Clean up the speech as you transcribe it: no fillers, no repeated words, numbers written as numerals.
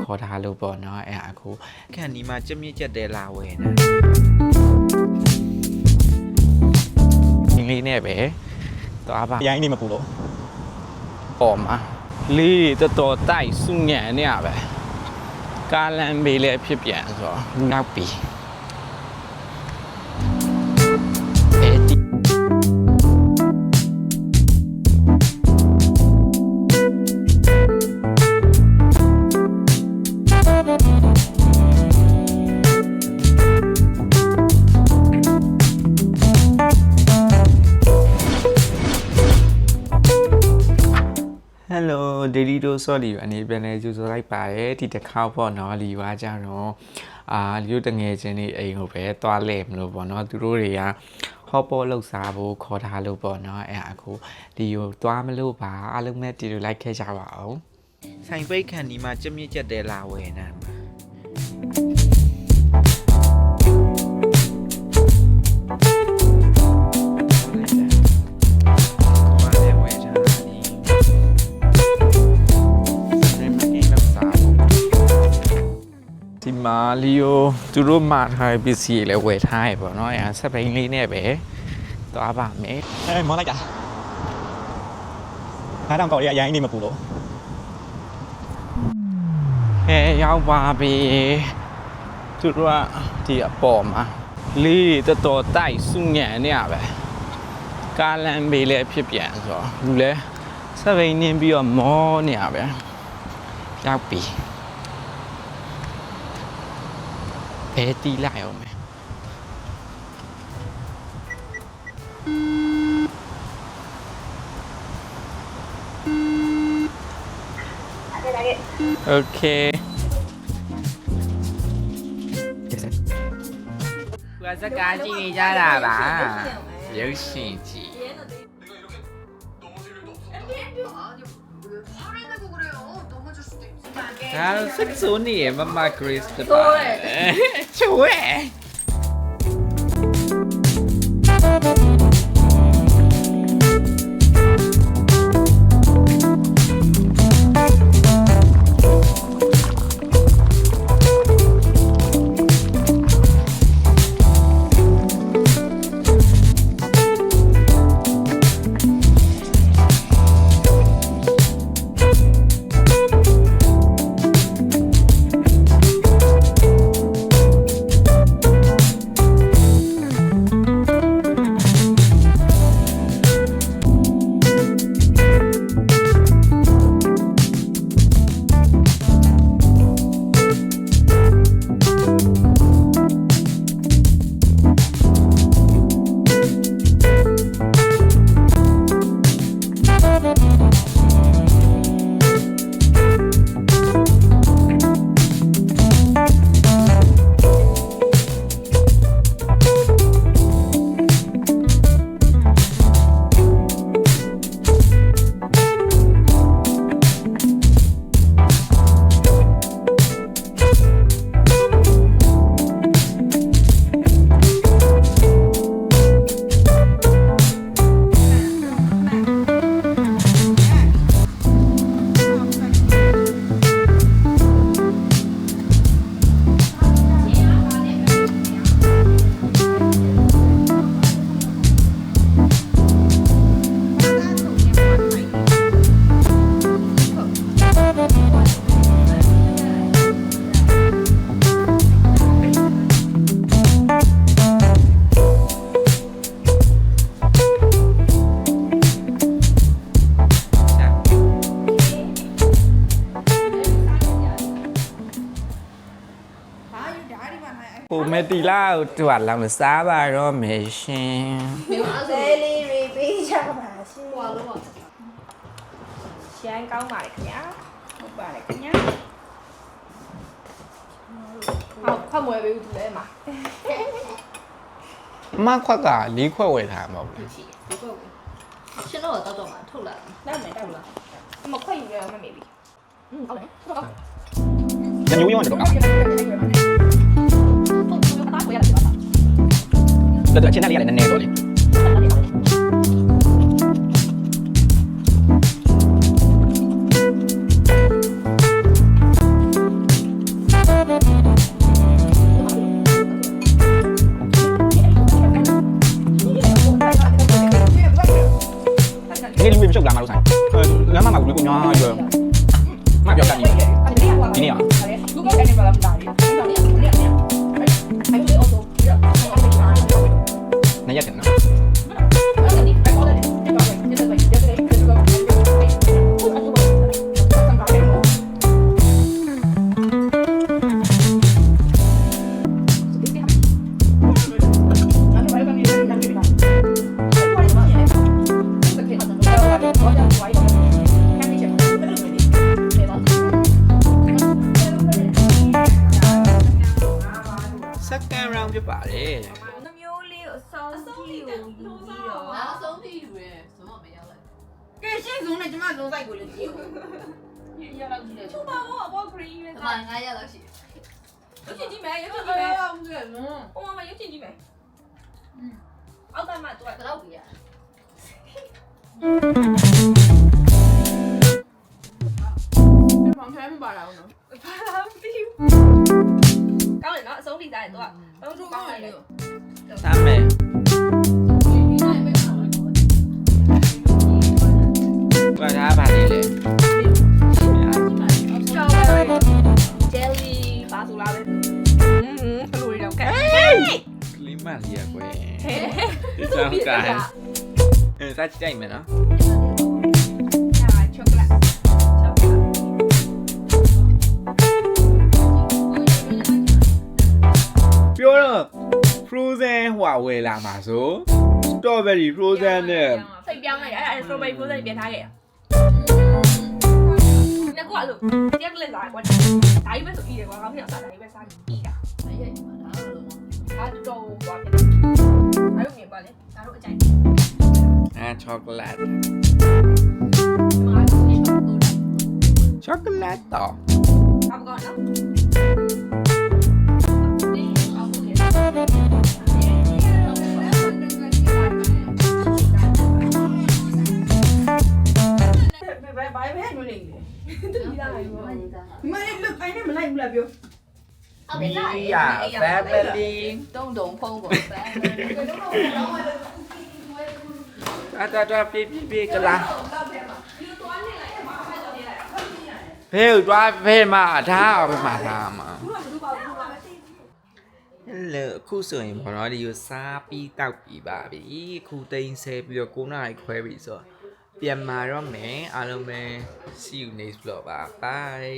ခေါ်ထားလို့ပေါ့နော်အဲ့အခုခံဒီမှာကြက်မြင့်ကြက်တဲလာဝယ်နေအင်္ဂလိပ်နဲ့ပဲသွားပါရိုင်းနေမပူလို့ပေါ်မှာလေးတော်တိုက်စုညံနေရပဲကားလမ်းဘေးလည်းဖြစ်ပြန်ဆိုတော့နောက်ပြီဒေဒီတိုဆော့လီအနေပြန်နေကြိုဆိုလိုက်ပါတယ်ဒီတစ်ခါပေါ့နော်လီဝါကြတော့လီတို့တငယ်ချင်းတွေအိမ်ကိုပဲသွားလဲမလို့ပေါ့နော်သူတို့တွေကဟော့ပေါ်လှုပ်ရှားဖို့ခေါ်ထားလို့ပေါ့နော်အဲ့အခုဒီကိုသွားမလို့ပါအားလုံးနဲ့ဒီလိုလိုက်ခဲ့ကြပါအောင်ဆိုင်ပိတ်ခန်ဒီမှာကြက်မြင့်ကြက်တဲလာဝယ်နေဒီမာလီယိုသူတို့မှာထားပစ္စည်းလည်းဝယ်ထားရပေါ့နော်အဲဆက်ပိန်လေးနဲ့ပဲသွားပါမယ်မောလိုက်တာအားတောင်ကောက်ရရိုင်းနေမပူလို့ရောက်ပါပြီသူတို့ကဒီအပေါ်မှာလေးတော်တိုက်စုညံနေရပဲကားလမ်းဘေးလည်းဖြစ်ပြန်ဆိုတော့လူလည်းဆက်ပိန်နင်းပြီးတော့မောနေရပဲရောက်ပြီဘယ်တီးလိုက်အောင်မယ်โอเคဘယ်စကားကြည့်နေကြတာလားရုပ်ရှင်ကြည့်아, 색소니 맘마 그리스트 좋아해. Cô mẹ tì la toàn làm xá bà rồi mẹ xin. Daily repeat cho bà xin. Xin anh câu bài nhá. Một bài này nhá. Không mời biểu tụi em mà. Má khoa cả lý khoa quầy thả mà. Lý khoa quầy. Xin nó ở tao tổng mà thuộc là. Đâu là. Mà khoa gì mà mẹ bị. Câu này. Câu. Nhân nhú nhú được không? Đợt trên này là nè rồi. မှာဘူးကိုညာပြောငါပြောကန်နေဒီနေ့อ่ะ 如果肯定把他们打的，还会欧洲， နှစ်ရက်တယ်နော် second round ဖြစ်ပါတယ် 那မျိုးလေးကိုအဆုံးထိကိုယူပြီးတော့ ငါအဆုံးထိယူရဲဆိုမှမရောက်လိုက်က ဲရှင်းဆုံးနဲ့ကျမလုံးဆိုင်ကိုလေကြည့် ရောက်လောက်ကြီးတယ် ချူပါဘောဘော green ပဲ အမ9ရက်လောက်ရှိတယ် ရုပ်ရှင်ကြည့်မယ်ရုပ်ရှင်ကြည့်မယ်ဟိုမှာရုပ်ရှင်ကြည့်မယ်အောက်ကမှသူက ဘယ်တော့ပြရ ဘောင်ထဲမှာပါလာအောင်နော်ပါလာပြီကောင်းတယ်နော်အဆုံးထိစားရင်သူကတော့သူကောင်းတယ်လေ စမ်းမယ် ဒီနိုင်ပဲပါတော့ ဘာသာပါလေလေ ကျော်ပဲ jelly ပါဆိုလားပဲဘယ်လိုလဲကဲ ကလီမန်လေးရကွယ်ဒီကြောင့်ကန်စားကြိုက်မယ်နော် ချောကလက် ပြောတော့ frozen ဟွာဝယ်လာမှာဆို strawberry frozen နဲ့ စိတ်ပြောင်းလိုက်အဲ့ strawberry frozen ပြန်ထားခဲ့ညကွာလို့တက်ကလက်လာကွာဒါကြီးပဲဆိုပြီးတယ်ကွာငါ့ဖေအောင်စားဒါကြီးပဲစားပြီးတာ အဲ့ရမှာဒါတော့လို့ အားတော်ကွာဖြစ်အဲ့လိုမြင်ပါလေဒါတို့အကြိုက် chocolate ဒီမှာဆိုရင်တော့ chocolate တော့ အမကောနော်ဒီအောက်ကိုလေဘာပဲညွှန်နေတယ်တူပြီးသားလိုက်ပေါ့မလေးလွတ်ခိုင်းနေမလိုက်ဘူးလားပြော ဟုတ်ပြီလား family တုံတုံဖုံးပေါ့ဆန်း တော်ပြေကလာဖေးတွားဖေးမှာထားအောင်မှာထားမှာလေအခုဆိုရင်ဘောနော်ဒီကိုစားပြီးတောက်ပြီးပါပြီခုတိန်ဆဲပြီးတော့9နာရီခွဲပြီဆိုတော့ပြန်มาတော့မယ်အားလုံးပဲ see you next vlog ပါ bye